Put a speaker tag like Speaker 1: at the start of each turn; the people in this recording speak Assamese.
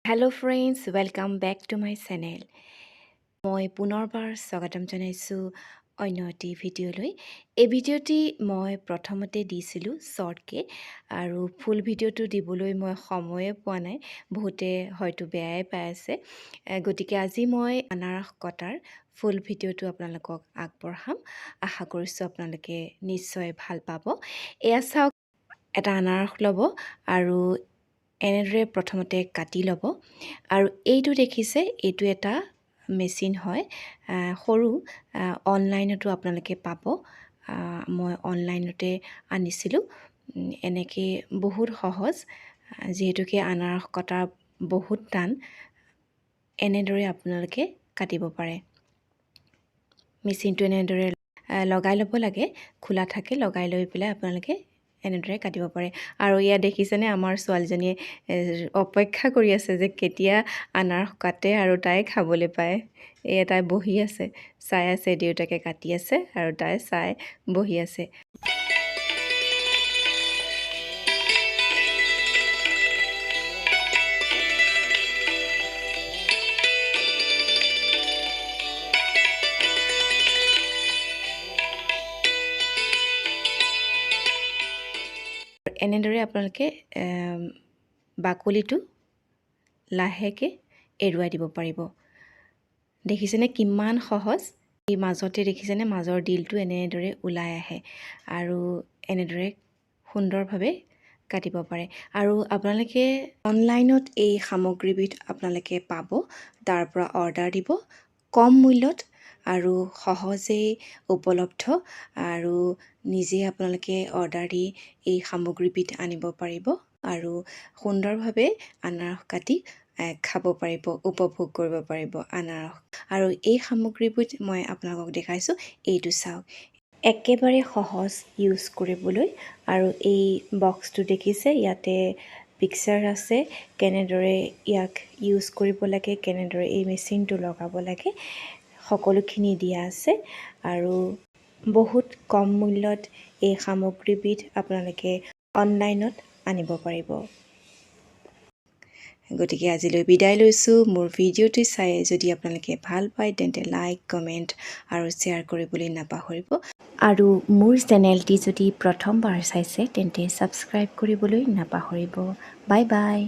Speaker 1: Hello friends, welcome back to my channel. মই পুনৰবাৰ স্বাগতম জনাইছোঁ অন্য এটি ভিডিঅ'লৈ। এই ভিডিঅ'টি মই প্ৰথমতে দিছিলোঁ শ্বৰ্টকৈ আৰু ফুল ভিডিঅ'টো দিবলৈ মই সময়ে পোৱা নাই। বহুতে হয়তো বেয়াই পাই আছে। গতিকে আজি মই আনাৰস কটাৰ ফুল ভিডিঅ'টো আপোনালোকক আগবঢ়াম। আশা কৰিছোঁ আপোনালোকে নিশ্চয় ভাল পাব। এয়া চাওক, এটা আনাৰস ল'ব আৰু এনেদৰে প্ৰথমতে কাটি ল'ব। আৰু এইটো দেখিছে, এইটো এটা মেচিন হয়, সৰু, অনলাইনতো আপোনালোকে পাব। মই অনলাইনতে আনিছিলোঁ। এনেকৈ বহুত সহজ, যিহেতুকে আনাৰস কটা বহুত টান। এনেদৰে আপোনালোকে কাটিব পাৰে। মেচিনটো এনেদৰে লগাই ল'ব লাগে, খোলা থাকে, লগাই লৈ পেলাই আপোনালোকে এনেদৰে কাটিব পাৰে। আৰু ইয়াত দেখিছেনে, আমাৰ ছোৱালীজনীয়ে অপেক্ষা কৰি আছে যে কেতিয়া আনাৰস কাটে আৰু তাই খাবলৈ পায়। তাই বহি আছে, চাই আছে, দেউতাকে কাটি আছে আৰু তাই চাই বহি আছে। এনেদৰে আপোনালোকে বাকলিটো লাহেকৈ এৰুৱাই দিব পাৰিব। দেখিছেনে কিমান সহজ? এই মাজতে দেখিছেনে, মাজৰ ডিলটো এনেদৰে ওলাই আহে আৰু এনেদৰে সুন্দৰভাৱে কাটিব পাৰে। আৰু আপোনালোকে অনলাইনত এই সামগ্ৰীবিধ আপোনালোকে পাব। তাৰ পৰা অৰ্ডাৰ দিব, কম মূল্যত আৰু সহজেই উপলব্ধ। আৰু নিজে আপোনালোকে অৰ্ডাৰ দি এই সামগ্ৰীবিধ আনিব পাৰিব আৰু সুন্দৰভাৱে আনাৰস কাটি খাব পাৰিব, উপভোগ কৰিব পাৰিব আনাৰস। আৰু এই সামগ্ৰীবিধ মই আপোনালোকক দেখাইছোঁ। এইটো চাওক, একেবাৰে সহজ ইউজ কৰিবলৈ। আৰু এই বক্সটো দেখিছে, ইয়াতে পিকচাৰ আছে কেনেদৰে ইয়াক ইউজ কৰিব লাগে, কেনেদৰে এই মেচিনটো লগাব লাগে, সকলোখিনি দিয়া আছে। আৰু বহুত কম মূল্যত এই সামগ্ৰীবিধ আপোনালোকে অনলাইনত আনিব পাৰিব। গতিকে আজিলৈ বিদায় লৈছোঁ। মোৰ ভিডিঅ'টি চাই যদি আপোনালোকে ভাল পায় তেন্তে লাইক, কমেণ্ট আৰু শ্বেয়াৰ কৰিবলৈ নাপাহৰিব। আৰু মোৰ চেনেলটি যদি প্ৰথমবাৰ চাইছে তেন্তে ছাবস্ক্ৰাইব কৰিবলৈ নাপাহৰিব। Bye bye.